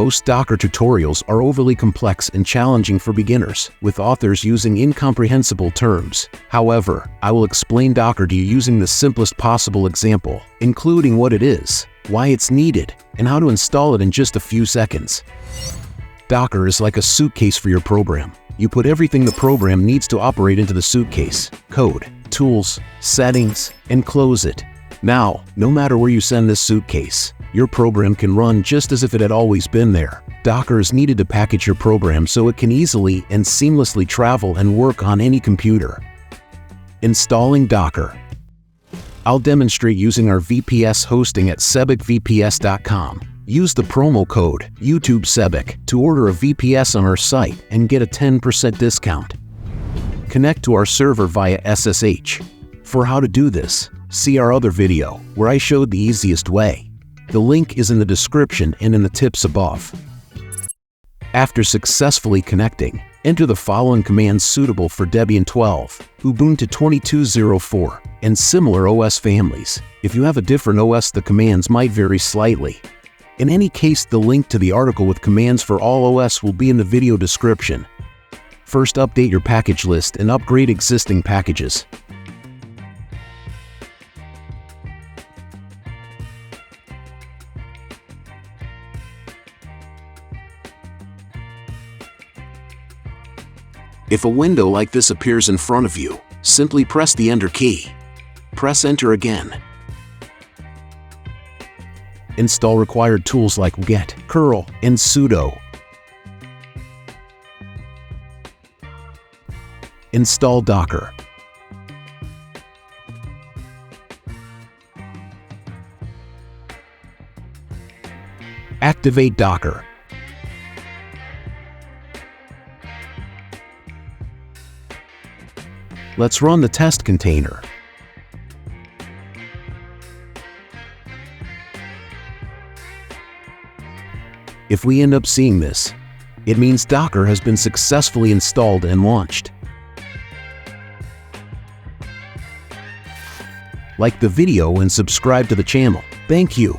Most Docker tutorials are overly complex and challenging for beginners, with authors using incomprehensible terms. However, I will explain Docker to you using the simplest possible example, including what it is, why it's needed, and how to install it in just a few seconds. Docker is like a suitcase for your program. You put everything the program needs to operate into the suitcase: code, tools, settings, and close it. Now, no matter where you send this suitcase, your program can run just as if it had always been there. Docker is needed to package your program so it can easily and seamlessly travel and work on any computer. Installing Docker. I'll demonstrate using our VPS hosting at sebikvps.com. Use the promo code YouTubeSebik to order a VPS on our site and get a 10% discount. Connect to our server via SSH. For how to do this, see our other video, where I showed the easiest way. The link is in the description and in the tips above. After successfully connecting, enter the following commands suitable for Debian 12, Ubuntu 22.04, and similar OS families. If you have a different OS, the commands might vary slightly. In any case, the link to the article with commands for all OS will be in the video description. First, update your package list and upgrade existing packages. If a window like this appears in front of you, simply press the Enter key. Press Enter again. Install required tools like get, curl, and sudo. Install Docker. Activate Docker. Let's run the test container. If we end up seeing this, it means Docker has been successfully installed and launched. Like the video and subscribe to the channel. Thank you.